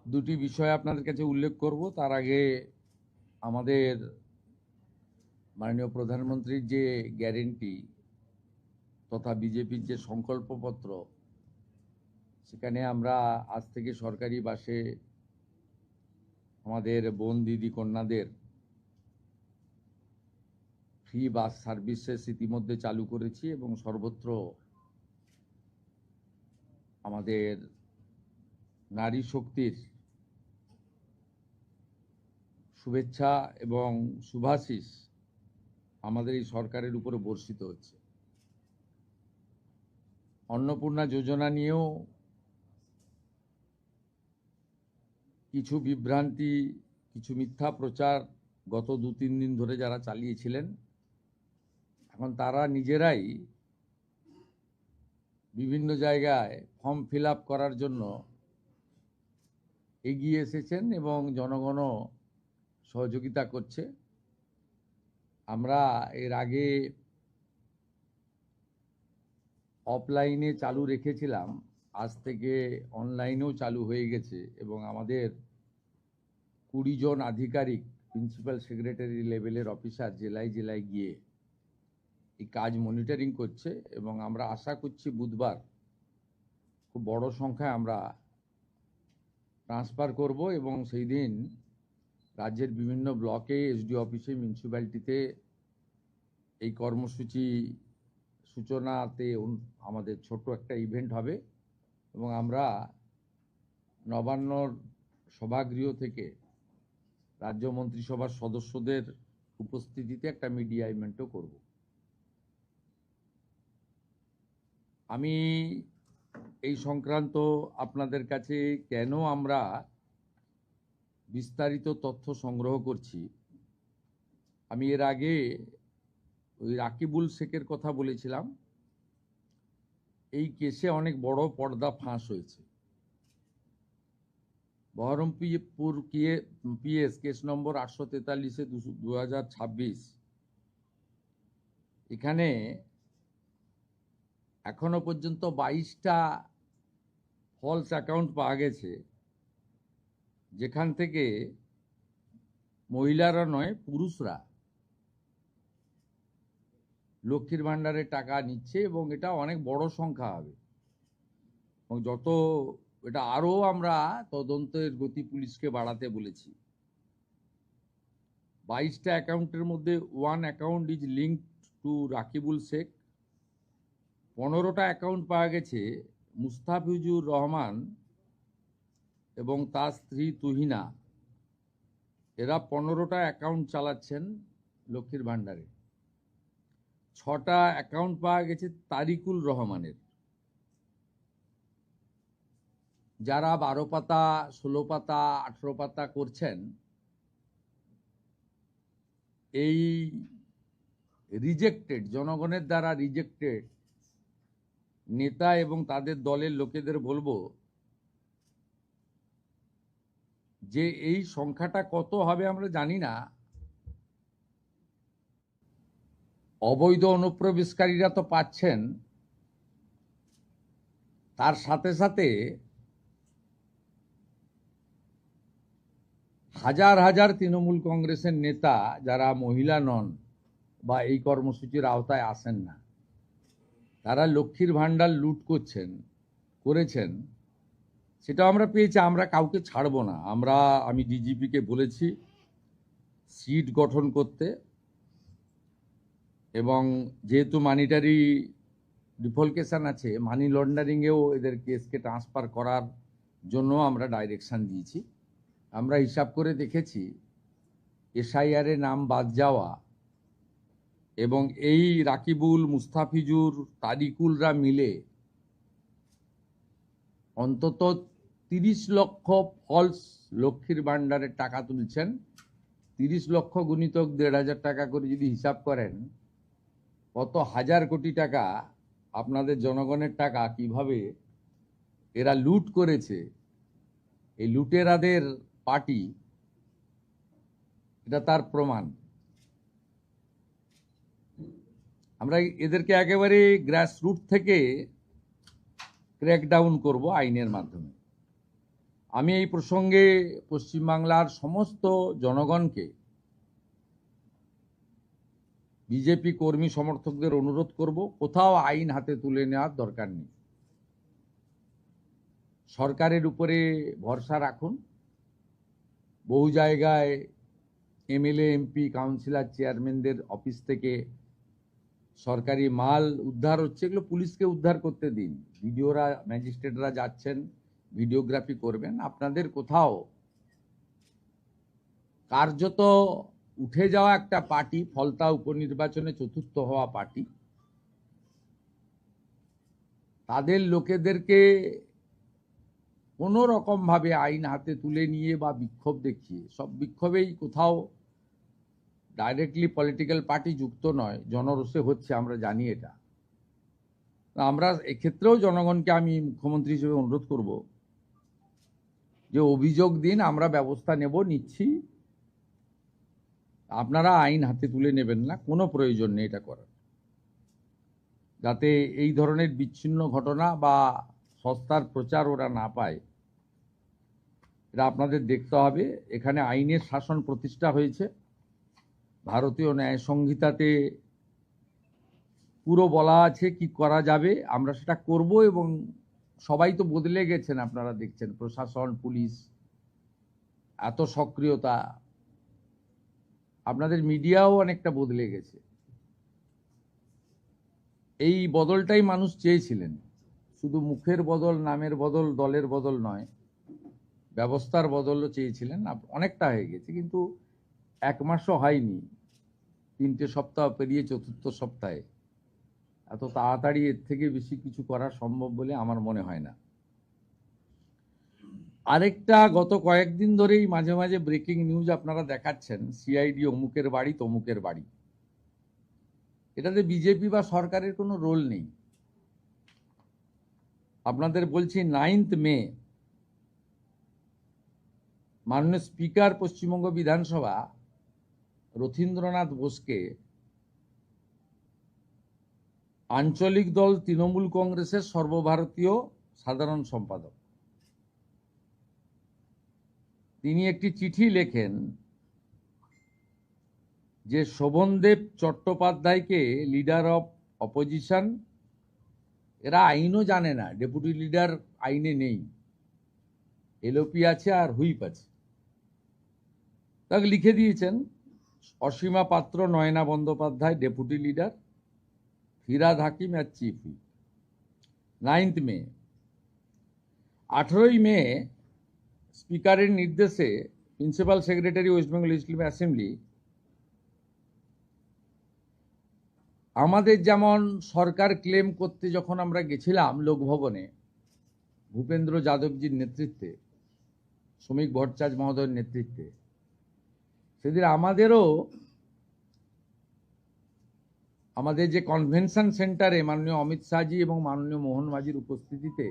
দুটি বিষয় আপনাদের কাছে উল্লেখ করব। তার আগে আমাদের মাননীয় প্রধানমন্ত্রীর যে গ্যারেন্টি তথা বিজেপির যে সংকল্পপত্র, সেখানে আমরা আজ থেকে সরকারি বাসে আমাদের বোন দিদি কন্যাদের ফ্রি বাস সার্ভিসেস ইতিমধ্যে চালু করেছি এবং সর্বত্র আমাদের নারী শক্তির শুভেচ্ছা এবং শুভাশিস আমাদের এই সরকারের উপরে বর্ষিত হচ্ছে। অন্নপূর্ণা যোজনা নিয়েও কিছু বিভ্রান্তি, কিছু মিথ্যা প্রচার গত 2-3 দিন ধরে যারা চালিয়েছিলেন, এখন তারা নিজেরাই বিভিন্ন জায়গায় ফর্ম ফিল আপ করার জন্য এগিয়ে এসেছেন এবং জনগণও সহযোগিতা করছে। আমরা এর আগে অফলাইনে চালু রেখেছিলাম, আজ থেকে অনলাইনেও চালু হয়ে গেছে এবং আমাদের 20 জন আধিকারিক প্রিন্সিপাল সেক্রেটারি লেভেলের অফিসার জেলায় জেলায় গিয়ে এই কাজ মনিটরিং করছে এবং আমরা আশা করছি বুধবার খুব বড় সংখ্যায় আমরা ট্রান্সফার করব এবং সেই দিন রাজ্যের বিভিন্ন ব্লকে, এসডি অফিসে, মিউনিসিপ্যালিটিতে এই কর্মসূচি সূচনাতে আমাদের ছোট একটা ইভেন্ট হবে এবং আমরা নবান্নর সভাগৃহ থেকে রাজ্য মন্ত্রিসভার সদস্যদের উপস্থিতিতে একটা মিডিয়া ইভেন্টও করব। আমি এই সংক্রান্ত আপনাদের কাছে কেন আমরা বিস্তারিত তথ্য সংগ্রহ করছি, আমি এর আগে ওই রাকিবুল শেখের কথা বলেছিলাম। এই কেসে অনেক বড় পর্দা ফাঁস হয়েছে। বহরমপুর পিএস কেস নম্বর 843/2026, এখানে এখনো পর্যন্ত 22টা ফলস অ্যাকাউন্ট পাওয়া গেছে, যেখান থেকে মহিলারা নয়, পুরুষরা লক্ষ্মীর ভাণ্ডারের টাকা নিচ্ছে এবং এটা অনেক বড় সংখ্যা হবে এবং যত এটা আরও আমরা তদন্তের গতি পুলিশকে বাড়াতে বলেছি। 22টা অ্যাকাউন্টের মধ্যে 1 account is linked to Rakibul Sheikh. 15টা অ্যাকাউন্ট পাওয়া গেছে মুস্তাফিজুর রহমান এবং তার স্ত্রী তুহিনা। এরা 15টা অ্যাকাউন্ট চালাচ্ছেন লক্ষ্মীর ভাণ্ডারে। 6টা অ্যাকাউন্ট পাওয়া গেছে তারিকুল রহমানের, যারা 12 পাতা, 16 পাতা, 18 পাতা করছেন। এই রিজেক্টেড, জনগণের দ্বারা রিজেক্টেড নেতা এবং তাদের দলের লোকেদের বলবো যে এই সংখ্যাটা কত হবে আমরা জানি না। অবৈধ অনুপ্রবেশকারীরা তো পাচ্ছেন, তার সাথে সাথে হাজার হাজার তৃণমূল কংগ্রেসের নেতা যারা মহিলা নন বা এই কর্মসূচির আওতায় আসেন না, তারা লক্ষ্মীর ভাণ্ডার লুট করেছেন, সেটাও আমরা পেয়েছি। আমরা কাউকে ছাড়বো না। আমি ডিজিপিকে বলেছি সিট গঠন করতে এবং যেহেতু মানিটারি ডিফলকেশন আছে, মানি লন্ডারিংয়েও এদের কেসকে ট্রান্সফার করার জন্য আমরা ডাইরেকশন দিয়েছি। আমরা হিসাব করে দেখেছি এসআইআর এ নাম বাদ যাওয়া এবং এই রাকিবুল, মুস্তাফিজুর, তারিকুলরা মিলে অন্তত 30 লক্ষ ফলস লক্ষ্মীর ভাণ্ডারের টাকা তুলছেন। 30 লক্ষ গুণিতক 1,500 টাকা করে যদি হিসাব করেন, কত হাজার কোটি টাকা আপনাদের জনগণের টাকা কিভাবে এরা লুট করেছে। এই লুটেরাদের পার্টি, এটা তার প্রমাণ। আমরা এদেরকে একেবারে গ্রাসরুট থেকে ক্র্যাকডাউন করব আইনের মাধ্যমে। আমি এই প্রসঙ্গে পশ্চিমবাংলার সমস্ত জনগণকে, বিজেপি কর্মী সমর্থকদের অনুরোধ করব, কোথাও আইন হাতে তুলে নেওয়ার দরকার নেই। সরকারের উপরে ভরসা রাখুন। বহু জায়গায় এমএলএ, এমপি, কাউন্সিলর, চেয়ারম্যানদের অফিস থেকে সরকারি মাল উদ্ধার হচ্ছে, এগুলো পুলিশকে উদ্ধার করতে দিন। ভিডিওরা, ম্যাজিস্ট্রেটরা যাচ্ছেন, ভিডিওগ্রাফি করবেন। আপনাদের কোথাও কার্যত উঠে যাওয়া একটা পার্টি, ফলতা উপনির্বাচনে চতুর্থ হওয়া পার্টি, তাদের লোকেদেরকে কোনো রকমভাবে আইন হাতে তুলে নিয়ে বা বিক্ষোভ দেখিয়ে, সব বিক্ষোভেই কোথাও ডাইরেক্টলি পলিটিক্যাল পার্টি যুক্ত নয়, জনরোষে হচ্ছে, আমরা জানি এটা। আমরা এক্ষেত্রেও জনগণকে আমি মুখ্যমন্ত্রী হিসেবে অনুরোধ করব যে অভিযোগ দিন, আমরা ব্যবস্থা নেব, নিচ্ছি। আপনারা আইন হাতে তুলে নেবেন না, কোনো প্রয়োজন নেই এটা করার। যাতে এই ধরনের বিচ্ছিন্ন ঘটনা বা সস্তার প্রচার ওরা না পায়, এটা আপনাদের দেখতে হবে। এখানে আইনের শাসন প্রতিষ্ঠা হয়েছে, ভারতীয় ন্যায় সংহিতাতে পুরো বলা আছে কি করা যাবে, আমরা সেটা করব। এবং সবাই তো বদলে গেছেন, আপনারা দেখছেন, প্রশাসন, পুলিশ, এত সক্রিয়তা, আপনাদের মিডিয়াও অনেকটা বদলে গেছে। এই বদলটাই মানুষ চেয়েছিলেন, শুধু মুখের বদল, নামের বদল, দলের বদল নয়, ব্যবস্থার বদলও চেয়েছিলেন। অনেকটা হয়ে গেছে, কিন্তু এক মাসও হয়নি, 3টে সপ্তাহ পেরিয়ে 4র্থ সপ্তাহে এত তাড়াতাড়ি এর থেকে বেশি কিছু করা সম্ভব বলে আমার মনে হয় না। আরেকটা, গত কয়েকদিন ধরেই মাঝে মাঝে ব্রেকিং নিউজ আপনারা দেখাচ্ছেন, সিআইডি অমুকের বাড়ি তমুকের বাড়ি। এটাতে বিজেপি বা সরকারের কোনো রোল নেই। আপনাদের বলছি, 9th মে মাননীয় স্পিকার পশ্চিমবঙ্গ বিধানসভা রথীন্দ্রনাথ বোসকে আঞ্চলিক দল তৃণমূল কংগ্রেসের সর্বভারতীয় সাধারণ সম্পাদক, তিনি একটি চিঠি লেখেন যে শোভনদেব চট্টোপাধ্যায়কে লিডার অফ অপোজিশন, এরা আইনও জানে না, ডেপুটি লিডার আইনে নেই, এলওপি আছে আর হুইপ আছে, তাকে লিখে দিয়েছেন। অসীমা পাত্র, নয়না বন্দ্যোপাধ্যায় ডেপুটি লিডার, ফিরাদ হাকিম আর চিফ হুইপ। 9th মে। 18ই মে স্পিকারের নির্দেশে principal secretary West Bengal legislative assembly, আমাদের যেমন সরকার ক্লেম করতে যখন আমরা গেছিলাম লোকভবনে ভূপেন্দ্র যাদবজির নেতৃত্বে, শ্রমিক ভট্টাচার্য মহোদয়ের নেতৃত্বে, সেদিন আমাদেরও আমাদের যে কনভেনশন সেন্টারে মাননীয় অমিত শাহজি এবং মাননীয় মোহন মাঝির উপস্থিতিতে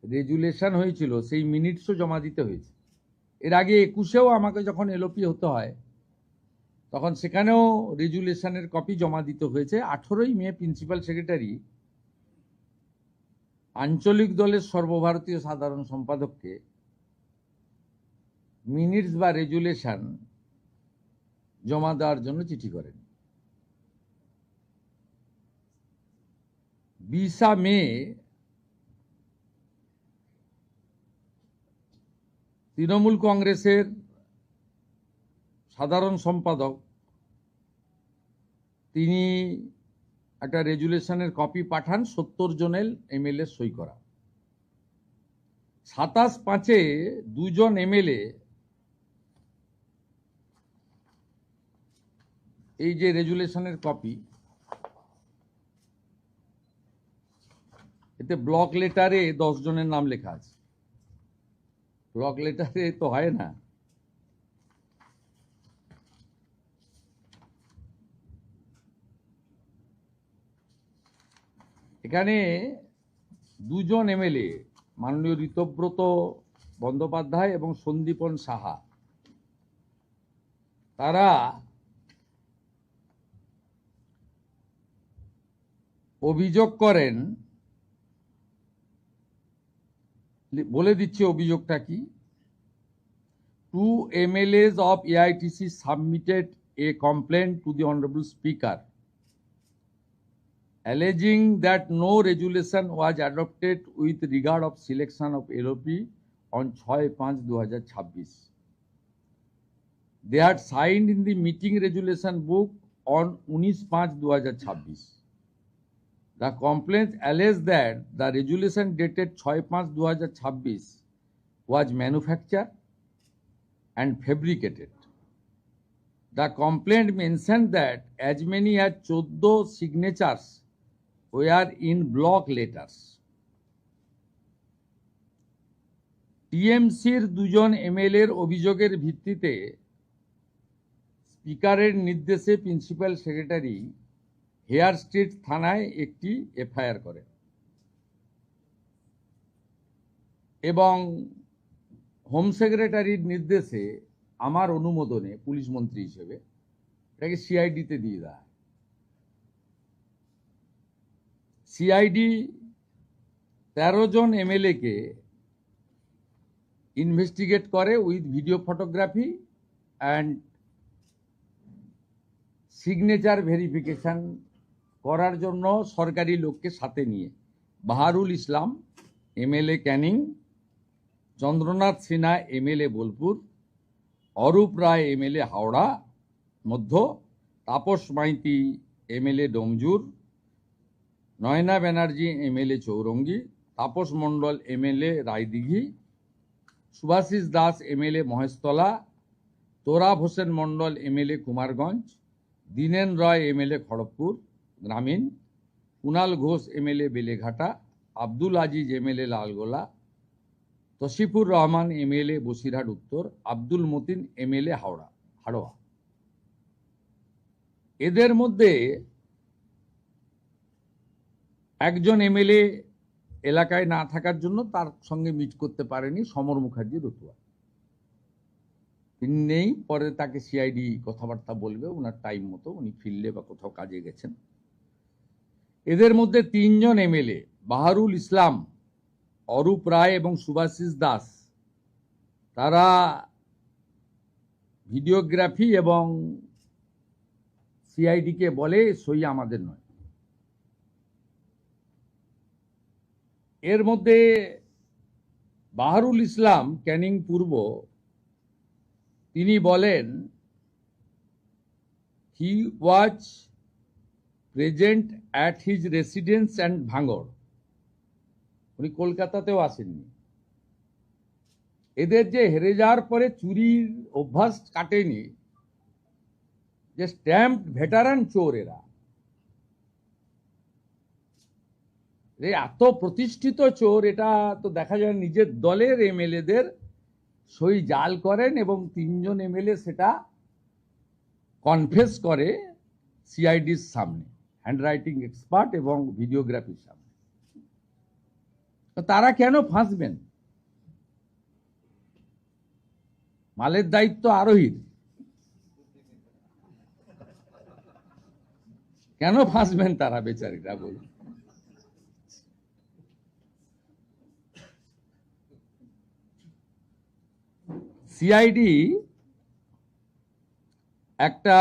রেজুলেশন হয়েছিল, সেই মিনিটসও জমা দিতে হয়েছে। এর আগে 21-এও আমাকে যখন এলওপি হতে হয়, তখন সেখানেও রেজুলেশনের কপি জমা দিতে হয়েছে। 18ই মে প্রিন্সিপাল সেক্রেটারি আঞ্চলিক দলের সর্বভারতীয় সাধারণ সম্পাদককে মিনিটস বা রেজুলেশন জমা দেওয়ার জন্য চিঠি করেন। 20 মে তৃণমূল কংগ্রেসের সাধারণ সম্পাদক তিনি একটা রেজুলেশনের কপি পাঠান 70 জনের এমএলএ সই করা। 27/5 2জন এমএলএ এই যে রেজুলেশনের কপি, এতে ব্লক লেটারে 10 জনের নাম লেখা আছে। ব্লক লেটারে তো হয় না। এখানে 2জন এমএলএ, মাননীয় ঋতব্রত বন্দ্যোপাধ্যায় এবং সন্দীপন সাহা, তারা অভিযোগ করেন, বলে দিচ্ছি অভিযোগটা কি। Two MLAs of AITC submitted a complaint to the Honorable Speaker alleging that no resolution was adopted with regard of selection of LOP on 6/5/2026. They had signed in the meeting resolution book on 19/5/2026. The complaint alleged that the resolution dated 6/5/2026 was manufactured and fabricated. The complaint mentioned that as many as 14 signatures were in block letters. টিএমসির দুজন এমএলএর অভিযোগের ভিত্তিতে স্পিকারের নির্দেশে principal secretary hair street থানায় একটি FIR করেন এবং হোম সেক্রেটারির নির্দেশে আমার অনুমোদনে পুলিশ মন্ত্রী হিসেবে এটাকে সিআইডিতে দিয়ে দেয়। সিআইডি 13 জন এমএলএকে ইনভেস্টিগেট করে with video photography and signature verification করার জন্য সরকারি লোককে সাথে নিয়ে বাহারুল ইসলাম এমএলএ ক্যানিং, চন্দ্রনাথ সিনহা এমএলএ বোলপুর, অরূপ রায় এমএলএ হাওড়া মধ্য, Tapas Maiti MLA Domjur, Nayana Banerjee MLA Chowringhee, Tapas Mondal MLA Raidighi, Subhashis Das MLA Maheshtala, Torab Hossain মণ্ডল এমএলএ কুমারগঞ্জ, দীনেন রয় এমএলএ খড়গপুর গ্রামীণ, Kunal Ghosh MLA Beleghata, Abdul Aziz MLA Lalgola, তসিফুর Rahman MLA Basirhat উত্তর, আব্দুল মতিন এমএলএ হাড়োয়া। এদের মধ্যে একজন এমএলএ এলাকায় না থাকার জন্য তার সঙ্গে মিট করতে পারেনি সমর মুখার্জি রতুয়া। তিনি নেই, পরে তাকে সিআইডি কথাবার্তা বলবে ওনার টাইম মতো, উনি ফিল্ডে বা কোথাও কাজে গেছেন। এদের মধ্যে 3 জন এমএলএ বাহারুল ইসলাম, অরূপ রায় এবং সুভাষিস দাস, তারা ভিডিওগ্রাফি এবং সিআইডিকে বলে সই আমাদের নয়। এর মধ্যে বাহারুল ইসলাম ক্যানিং পূর্ব, তিনি বলেন he was present at his residence and ভাঙড়। উনি কলকাতাতেও আসেননি। এদের যে হেরে যাওয়ার পরে চুরির অভ্যাস কাটেনি, যে স্ট্যাম্প ভেটারান চোর এরা, এত প্রতিষ্ঠিত চোর, এটা তো দেখা যায় নিজের দলের এমএলএদের সই জাল করেন এবং 3 জন এমএলএ সেটা কনফেস করে সিআইডির সামনে, হ্যান্ডরাইটিং এক্সপার্ট এবং ভিডিওগ্রাফির সামনে। তারা কেন ফাঁসবেন? মালের দায়িত্ব আরোহীর, কেন ফাঁসবেন তারা বেচারীরা বলুন? সিআইডি একটা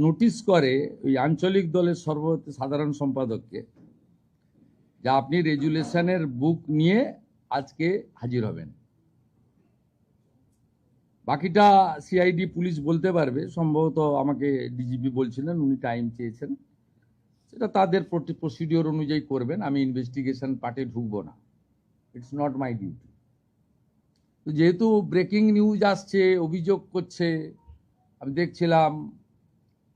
নোটিশ করে ওই আঞ্চলিক দলের সাধারণ সম্পাদককে, যে আপনি রেজুলেশনের বুক নিয়ে আজকে হাজির হবেন। বাকিটা সিআইডি পুলিশ বলতে পারবে, সম্ভবত আমাকে ডিজিপি বলছিলেন উনি টাইম চেয়েছেন, সেটা তাদের প্রসিডিওর অনুযায়ী করবেন। আমি ইনভেস্টিগেশন পার্টে ঢুকবো না, ইটস নট মাই ডিউটি। তো যেহেতু ব্রেকিং নিউজ আসছে, অভিযোগ করছে, আমি দেখছিলাম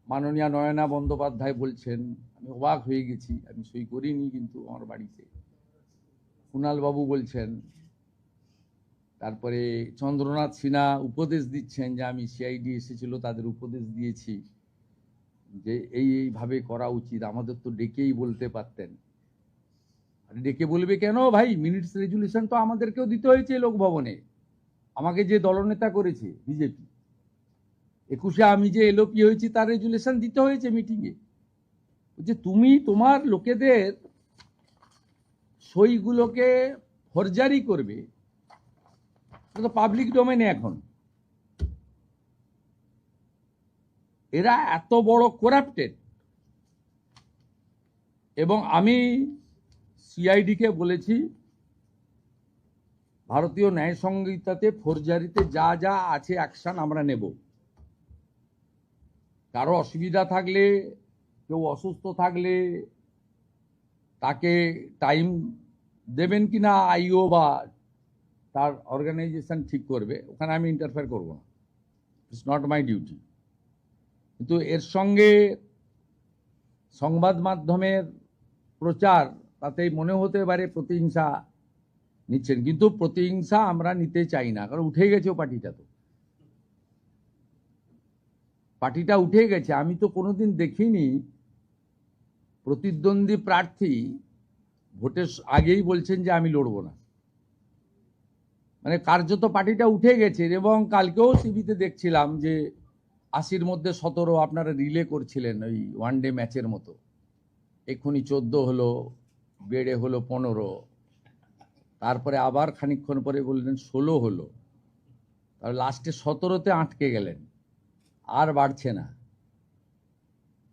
মাননীয় নয়না বন্দ্যোপাধ্যায় বলছেন, আমি অবাক হয়ে গেছি, আমি সই করিনি কিন্তু আমার বাড়িতে। কুণাল বাবু বলছেন, তারপরে চন্দ্রনাথ সিনহা উপদেশ দিচ্ছেন যে আমি সিআইডি এসেছিল তাদের উপদেশ দিয়েছি যে এইভাবে করা উচিত, আমাদের তো ডেকেই বলতে পারতেন। ডেকে বলবে কেন ভাই? মিনিটস রেজুলেশন তো আমাদেরকেও দিতে হয়েছে লোকভবনে, আমাকে যে দলনেতা করেছে বিজেপি। 21-এ আমি যে এলওপি হয়েছি তার রেজুলেশন দিতে হয়েছে মিটিংয়ে। যে তুমি তোমার লোকেদের সইগুলোকে ফরজারি করবে, এটা তো পাবলিক ডোমেনে এখন। এরা এত বড় করাপ্টেড। এবং আমি সিআইডিকে বলেছি, ভারতীয় ন্যায় সংহিতাতে ফৌজদারিতে যা যা আছে অ্যাকশন আমরা নেব। কারো অসুবিধা থাকলে, কেউ অসুস্থ থাকলে তাকে টাইম দেবেন কিনা আইও বা তার অর্গানাইজেশন ঠিক করবে, ওখানে আমি ইন্টারফেয়ার করব না, ইটস নট মাই ডিউটি। কিন্তু এর সঙ্গে সংবাদ মাধ্যমের প্রচার, তাতেই মনে হতে পারে প্রতিহিংসা নিচ্ছেন, কিন্তু প্রতিহিংসা আমরা নিতে চাই না, কারণ উঠে গেছে পার্টিটা, তো পার্টিটা উঠে গেছে। আমি তো কোনোদিন দেখিনি প্রতিদ্বন্দ্বী প্রার্থী ভোটের আগেই বলছেন যে আমি লড়বো না, মানে কার্যত পার্টিটা উঠে গেছে। এবং কালকেও টিভিতে দেখছিলাম যে 80-র মধ্যে 17 আপনারা রিলে করছিলেন ওই ওয়ানডে ম্যাচের মতো, এক্ষুনি 14 হলো, বেড়ে হলো 15, তারপরে আবার খানিকক্ষণ পরে বললেন 16 হলো, তারপরে লাস্টে 17তে আটকে গেলেন, আর বাড়ছে না।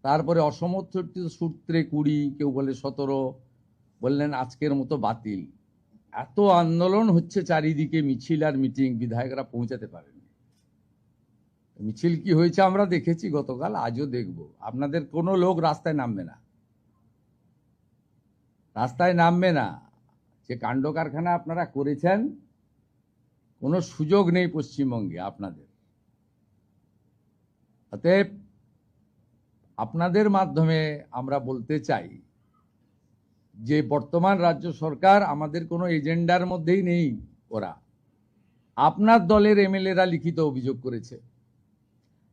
তারপরে অসমর্থিত সূত্রে 20, কেউ বলে 17, বললেন আজকের মতো বাতিল। এত আন্দোলন হচ্ছে চারিদিকে, মিছিল আর মিটিং, বিধায়করা পৌঁছাতে পারেনি। মিছিল কি হয়েছে আমরা দেখেছি গতকাল, আজও দেখব। আপনাদের কোনো লোক রাস্তায় নামবে না, রাস্তায় নামবে না। যে কাণ্ড কারখানা আপনারা করেছেন, কোনো সুযোগ নেই পশ্চিমবঙ্গে আপনাদের। অতএব আপনাদের মাধ্যমে আমরা বলতে চাই যে বর্তমান রাজ্য সরকার আমাদের কোনো এজেন্ডার মধ্যেই নেই। ওরা আপনার দলের এমএলএরা লিখিত অভিযোগ করেছে,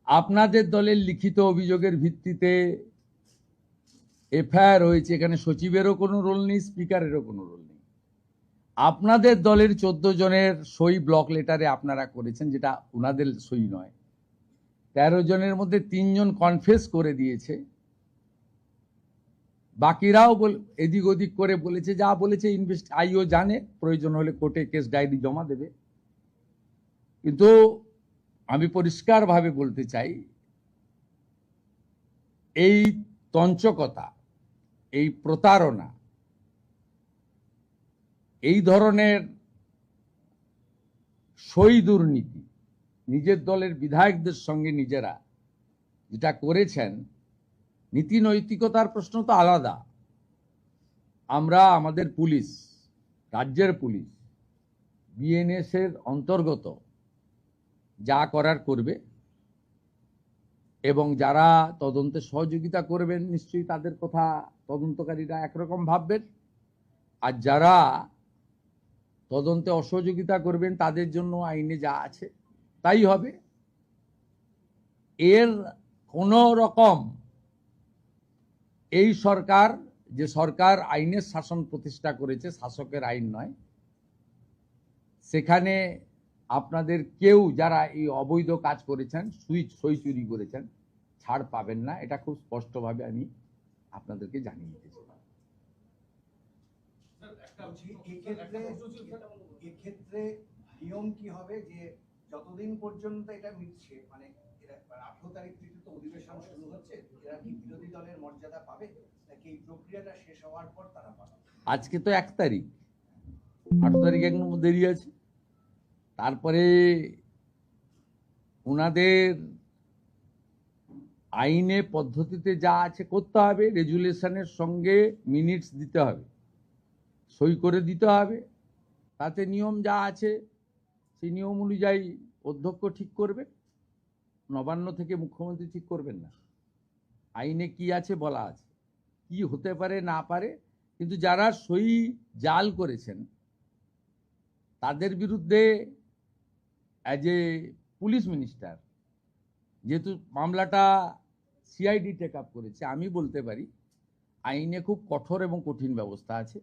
আপনাদের দলের লিখিত অভিযোগের ভিত্তিতে এফআইআর হয়েছে। এখানে সচিবেরও কোনো রোল নেই, স্পিকারেরও কোনো রোল নেই। আপনাদের দলের 14 জনের সই ব্লক লেটারে আপনারা করেছেন, যেটা ওনাদের সই নয়। 13 জনের মধ্যে 3 জন কনফেস করে দিয়েছে, বাকিরাও এদিক ওদিক করে বলেছে, যা বলেছে আইও জানে, প্রয়োজন হলে কোর্টে কেস ডায়েরি জমা দেবে। কিন্তু আমি পরিষ্কারভাবে বলতে চাই, এই তঞ্চকতা, এই প্রতারণা, এই ধরনের সই দুর্নীতি নিজের দলের বিধায়কদের সঙ্গে নিজেরা যেটা করেছেন, নীতি নৈতিকতার প্রশ্ন তো আলাদা। আমরা আমাদের পুলিশ, রাজ্যের পুলিশ, বিএনএস এর অন্তর্গত, যা করার করবে, এবং যারা তদন্তে সহযোগিতা করবেন নিশ্চয়ই তাদের কথা তদন্তকারীরা একরকম ভাববেন, আর যারা তদন্তে অসহযোগিতা করবেন তাদের জন্য আইনে যা আছে তাই হবে। এর কোনো রকম এই সরকার, যে সরকার আইনের শাসন প্রতিষ্ঠা করেছে, শাসকের আইন নয়, সেখানে আপনাদের কেউ যারা এই অবৈধ কাজ করেছেন, সই চুরি করেছেন, ছাড় পাবেন না। এটা খুব স্পষ্টভাবে আমি আপনাদেরকে জানিয়ে দিতে চাই। এক্ষেত্রে নিয়ম কি হবে যে যতদিন পর্যন্ত এটা মিটছে, মানে 18 তারিখ থেকে তো অধিবেশন শুরু হচ্ছে, এরা কি বিরোধী দলের মর্যাদা পাবে, নাকি এই প্রক্রিয়াটা শেষ হওয়ার পর তারা পাবে? আজকে তো 1 তারিখ, 8 তারিখ এখনো দেরি আছে। তারপরে ওনাদের আইনে পদ্ধতিতে যা আছে করতে হবে, রেজুলেশনের সঙ্গে মিনিটস দিতে হবে, সই করে দিতে হবে। তাতে নিয়ম যা আছে সেই নিয়ম অনুযায়ী অধ্যক্ষ ঠিক করবে, নবান্ন থেকে মুখ্যমন্ত্রী ঠিক করবেন না। আইনে কি আছে বলা আছে, কি হতে পারে না পারে। কিন্তু যারা সই জাল করেছেন তাদের বিরুদ্ধে অ্যাজ এ পুলিশ মিনিস্টার, যেহেতু মামলাটা সিআইডি টেক আপ করেছে, আমি বলতে পারি আইনে খুব কঠোর এবং কঠিন ব্যবস্থা আছে।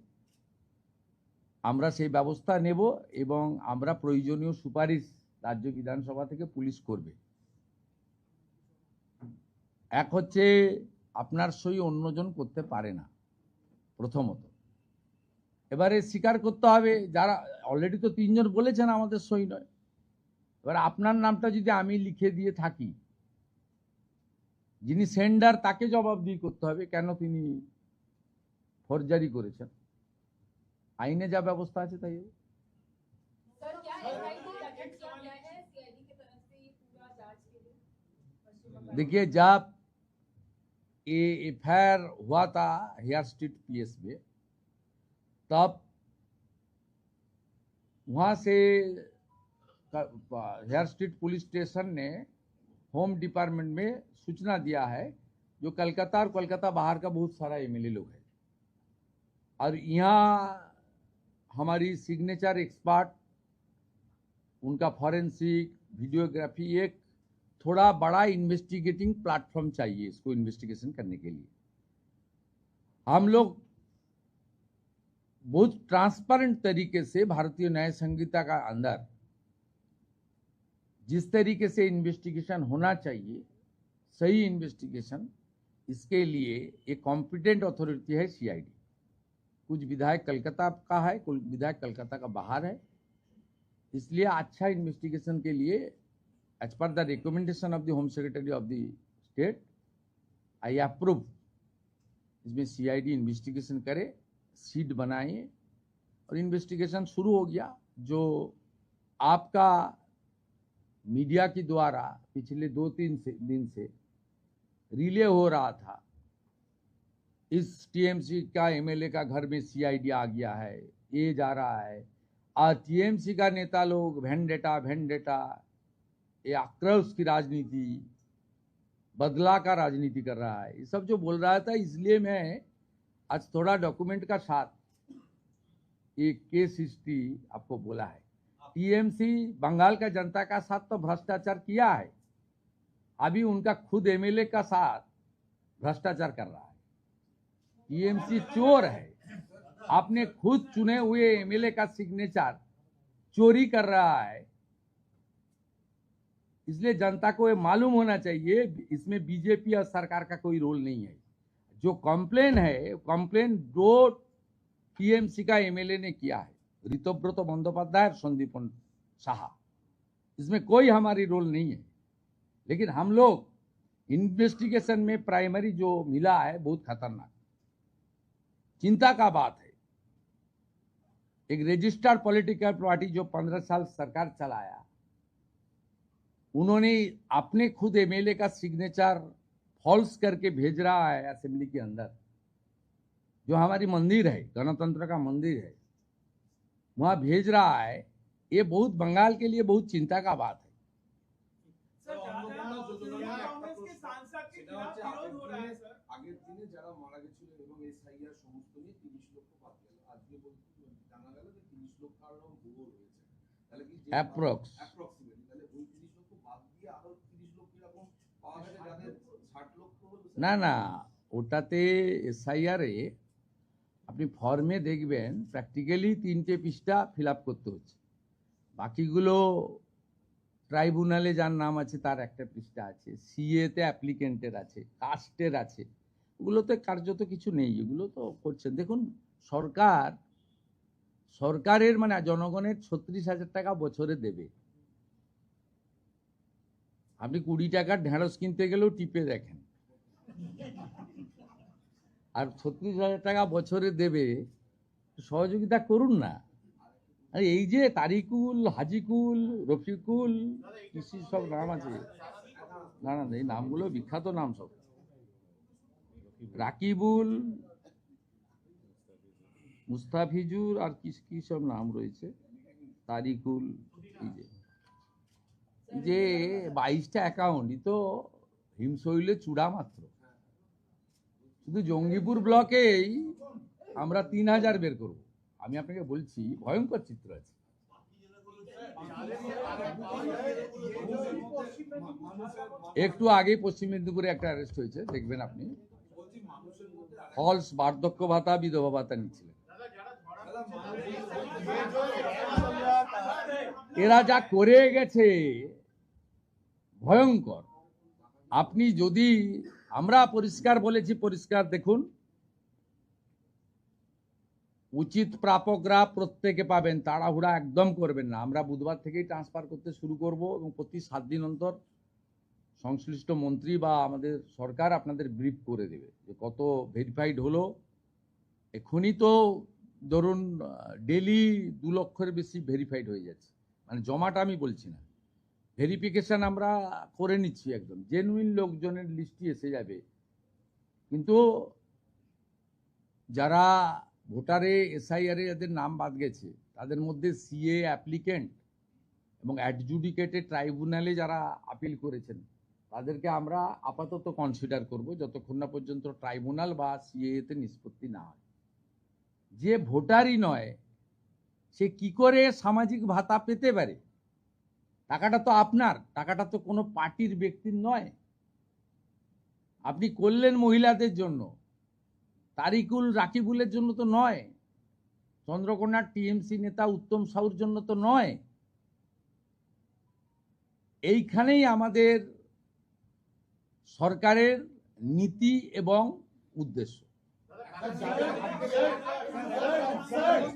আমরা সেই ব্যবস্থা নেব এবং আমরা প্রয়োজনীয় সুপারিশ রাজ্য বিধানসভা থেকে পুলিশ করবে। এক হচ্ছে, আপনার সই অন্যজন করতে পারে না, প্রথমত। এবারে স্বীকার করতে হবে, যারা অলরেডি তো 3 জন বলেছেন আমাদের সই নয়। এবার আপনার নামটা যদি আমি লিখে দিয়ে থাকি, যিনি সেন্ডার তাকে জবাবদিহি করতে হবে কেন তিনি ফরজারি করেছেন। আইনে যা ব্যবস্থা আছে তাই হবে। सर क्या एसआईटी गठन किया गया है सीआईडी की तरफ से ये पूरा जांच के लिए पश्चिम बंगाल? देखिए, जब ये एफआईआर हुआ था हेयर स्ट्रीट पीएस में, तब वहां से हेयर स्ट्रीट पुलिस स्टेशन ने होम डिपार्टमेंट में सूचना दिया है, जो कलकत्ता और कोलकाता बाहर का बहुत सारा एमएलए लोग है, और यहाँ हमारी सिग्नेचर एक्सपर्ट, उनका फॉरेंसिक वीडियोग्राफी, एक थोड़ा बड़ा इन्वेस्टिगेटिंग प्लेटफॉर्म चाहिए इसको इन्वेस्टिगेशन करने के लिए। हम लोग बहुत ट्रांसपेरेंट तरीके से भारतीय न्याय संहिता का अंदर जिस तरीके से इन्वेस्टिगेशन होना चाहिए, सही इन्वेस्टिगेशन, इसके लिए एक कॉम्पिटेंट अथॉरिटी है सीआईडी। कुछ विधायक कलकत्ता का है, कुछ विधायक कलकत्ता का बाहर है, इसलिए अच्छा इन्वेस्टिगेशन के लिए as per the recommendation of the home secretary of the state I approve इसमें सीआईडी इन्वेस्टिगेशन करे, सीट बनाए और इन्वेस्टिगेशन शुरू हो गया। जो आपका मीडिया के द्वारा पिछले 2-3 दिन से रिले हो रहा था, इस टीएमसी का एमएलए का घर में सीआईडी आ गया है, ये जा रहा है, और टीएमसी का नेता लोग वेंडेटा, ये आक्रोश की राजनीति, बदला का राजनीति कर रहा है, ये सब जो बोल रहा था। इसलिए मैं आज थोड़ा डॉक्यूमेंट का साथ एक केस हिस्ट्री आपको बोला है। टीएमसी बंगाल का जनता का साथ तो भ्रष्टाचार किया है, अभी उनका खुद एमएलए का साथ भ्रष्टाचार कर रहा है। टीएमसी चोर है, आपने खुद चुने हुए एमएलए का सिग्नेचर चोरी कर रहा है, इसलिए जनता को ये मालूम होना चाहिए इसमें बीजेपी और सरकार का कोई रोल नहीं है। जो कंप्लेन है, कंप्लेन दो टीएमसी का एमएलए ने किया है, ऋतव्रत बंदोपाध्याय और संदीपन साहा, इसमें कोई हमारी रोल नहीं है। लेकिन हम लोग इन्वेस्टिगेशन में प्राइमरी जो मिला है बहुत खतरनाक, चिंता का बात है। एक रजिस्टर्ड पॉलिटिकल पार्टी जो 15 साल सरकार चलाया, उन्होंने अपने खुद एमएलए का सिग्नेचर फॉल्स करके भेज रहा है असेंबली के अंदर। जो हमारी मंदिर है, गणतंत्र का मंदिर है, वहां भेज रहा है। ये बहुत बंगाल के लिए बहुत चिंता का बात है। सर, कांग्रेस के सांसद के खिलाफ विरोध हो रहा है सर। আগের দিনে যারা মারা গেছিল এবং এসআইআর সমস্ত নিয়ে 30 লক্ষ বাদ গেল, আজকে বলতে জানা গেল যে 30 লক্ষ আরো ভুয়ো রয়েছে। তাহলে কি অ্যাপ্রক্সিমেটলি তাহলে ওই 30 লক্ষ বাদ দিয়ে আরো 30 লক্ষ এরকম পাওয়া গেছে যাদের 60 লক্ষ হলো। না না, ওটাতে এসআইআরে আপনি ফর্মে দেখবেন প্র্যাকটিক্যালি 3টে পৃষ্ঠা ফিল আপ করতে হচ্ছে, বাকিগুলো ট্রাইব্যুনালে যার নাম আছে তার একটা পৃষ্ঠা আছে, সিএতে অ্যাপ্লিকেন্টের আছে, কাস্টের আছে, ওগুলোতে কার্যত কিছু নেই, এগুলো তো করছেন। দেখুন, সরকারের মানে জনগণের 36,000 টাকা বছরে দেবে। আপনি 20 টাকার ঢেঁড়স কিনতে গেলেও টিপে দেখেন, আর 36,000 টাকা বছরে দেবে, সহযোগিতা করুন না। আর এই যে তারিকুল, হাজিকুল, রফিকুল, কৃষি সব নাম আছে, না না এই নামগুলো বিখ্যাত নাম সব, রাকিবুল, মুস্তাফিজুর আর কি সব নাম রয়েছে, তারিকুল, এই যে 22টা অ্যাকাউন্ট, ই তো হিমশৈলে চূড়া মাত্র। শুধু জঙ্গিপুর ব্লকেই আমরা 3,000 বের করব। আমি আপনাকে বলছি, ভয়ঙ্কর চিত্র আছে। একটু আগে পশ্চিম মেদিনীপুরে একটা অ্যারেস্ট হয়েছে, দেখবেন আপনি, ফলস বার্ধক্য ভাতা, বিধবা ভাতা নিচ্ছিলেন। এরা যা করে গেছে ভয়ঙ্কর। আপনি যদি, আমরা পরিষ্কার বলেছি, পরিষ্কার দেখুন, উচিত প্রাপকরা প্রত্যেকে পাবেন, তাড়াহুড়া একদম করবেন না। আমরা বুধবার থেকেই ট্রান্সফার করতে শুরু করব এবং প্রতি 7 দিন অন্তর সংশ্লিষ্ট মন্ত্রী বা আমাদের সরকার আপনাদের ব্রিফ করে দেবে যে কত ভেরিফাইড হলো। এখনই তো ধরুন ডেলি 2 লক্ষের বেশি ভেরিফাইড হয়ে যাচ্ছে, মানে জমাটা আমি বলছি না, ভেরিফিকেশন আমরা করে নিচ্ছি, একদম জেনুইন লোকজনের লিস্টই এসে যাবে। কিন্তু যারা ভোটারে এসআইআর এ যাদের নাম বাদ গেছে তাদের মধ্যে সিএ অ্যাপ্লিকেন্ট এবং অ্যাডজুডিকেটেড ট্রাইব্যুনালে যারা আপিল করেছেন তাদেরকে আমরা আপাতত কনসিডার করব যতক্ষণ না পর্যন্ত ট্রাইব্যুনাল বা সিএতে নিষ্পত্তি না হয়। যে ভোটারই নয় সে কি করে সামাজিক ভাতা পেতে পারে? টাকাটা তো আপনার, টাকাটা তো কোনো পার্টির ব্যক্তির নয়। আপনি করলেন মহিলাদের জন্য, তারিকুল রাকিবুলের জন্য তো নয়, চন্দ্রকোনার টিএমসি নেতা উত্তম সাউর জন্য তো নয়। এইখানেই আমাদের সরকারের নীতি এবং উদ্দেশ্য।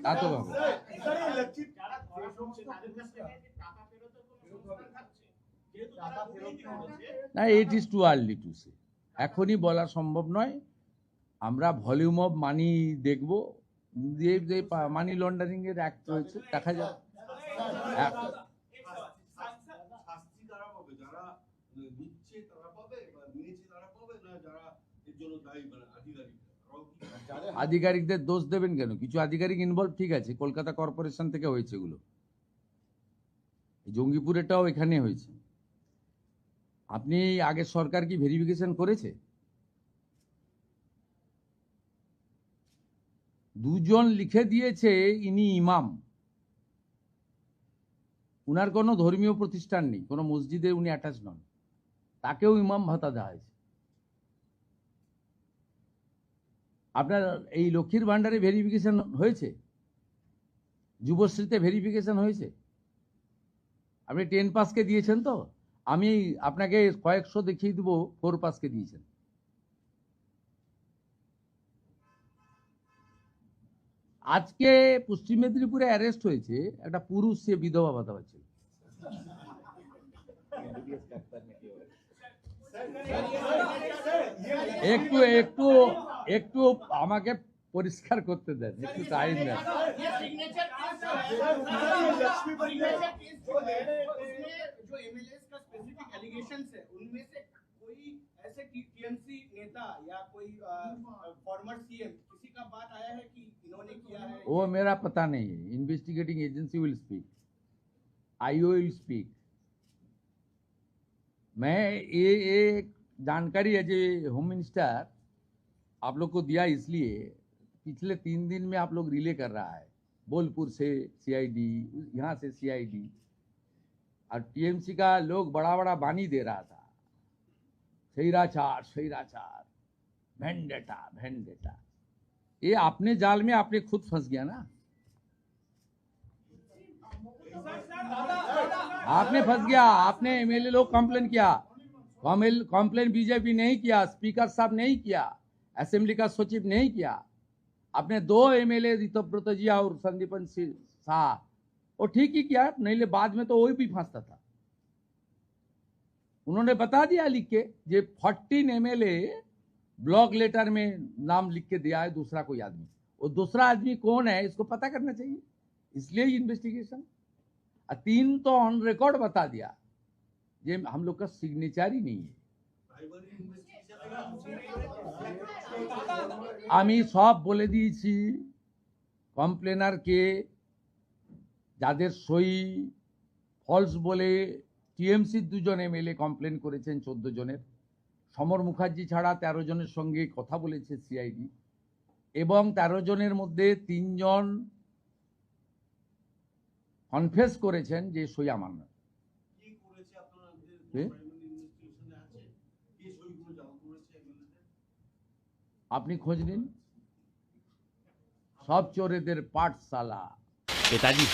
তা তো ভাবো না, it is too early to say, এখনই বলা সম্ভব নয়। আমরা ভলিউম অফ মানি দেখব, যে মানি লন্ডারিং এর অ্যাক্ট রয়েছে, দেখা যাক। শাস্তি কারা পাবে? যারা নিচ্ছে তারা পাবে, বা নিয়েছে তারা পাবে, না যারা এর জন্য দায়ী মানে আধিকারিকদের দোষ দেবেন কেন? কিছু আধিকারিক ইনভলভ, ঠিক আছে, কলকাতা কর্পোরেশন থেকে হয়েছে এগুলো, জঙ্গিপুরেটাও এখানে হয়েছে। আপনি আগের সরকার কি ভেরিফিকেশন করেছে? 2 জন লিখে দিয়েছে ইনি ইমাম, উনার কোনো ধর্মীয় প্রতিষ্ঠান নেই, কোনো মসজিদে উনি অ্যাটাচ নন, তাকেও ইমাম ভাতা দেওয়া হয়েছে। আপনার এই লক্ষ্মীর ভান্ডারে ভেরিফিকেশন হয়েছে? যুবশ্রীতে ভেরিফিকেশন হয়েছে? আপনি 10 পাসকে দিয়েছেন তো? আমি আপনাকে কয়েকশো দেখিয়ে দেবো 4 পাসকে দিয়েছেন। আজকে পশ্চিম মেদিনীপুরে অ্যারেস্ট হয়েছে একটা পুরুষ, সে বিধবা ভাতা পাচ্ছে। একটু একটু একটু আমাকে পরিষ্কার করতে দেন, একটু টাইম দেন। जो एमएलएस का स्पेसिफिक एलिगेशंस है उनमें से कोई ऐसे टीएमसी नेता या कोई फॉर्मर सीएम किसी का बात आया है कि इन्होंने किया है? वो मेरा पता नहीं है, investigating agency will speak, IO will speak. मैं ये जानकारी एज ए होम मिनिस्टर आप लोग को दिया, इसलिए पिछले 3 दिन में आप लोग रिले कर रहा है, बोलपुर से सीआईडी, यहाँ से सीआईडी, और टीएमसी का लोग बड़ा बड़ा बानी दे रहा था, सैराचार वेंडेटा। ये अपने जाल में आपने खुद फंस गया ना, आपने फंस गया। आपने एमएलए लोग कंप्लेन किया, कंप्लेन बीजेपी नहीं किया, स्पीकर साहब नहीं किया, असेंबली का सचिव नहीं किया। आपने 2 एमएलए ऋतव्रत जी और संदीपन शाह, वो ठीक ही किया, नहीं ले बाद में तो वही भी फंसता था। उन्होंने बता दिया लिख के, जे 14 एमएलए ब्लॉक लेटर में नाम लिख के दिया है दूसरा कोई आदमी, वो दूसरा आदमी कौन है इसको पता करना चाहिए, इसलिए इन्वेस्टिगेशन। 3 तो ऑन रिकॉर्ड बता दिया, ये हम लोग का सिग्नेचर ही नहीं है। আমি সব বলে দিয়েছি কমপ্লেনারকে, যাদের সই ফলস বলে টিএমসির 2 জন এমএলএ কমপ্লেন করেছেন 14 জনের, সমর মুখার্জি ছাড়া 13 জনের সঙ্গে কথা বলেছে সিআইডি, এবং 13 জনের মধ্যে 3 জন কনফেস করেছেন যে সই আমার নয়। আপনি খোঁজ নিন, সব চোরেদের পাঠশালা। पिताजी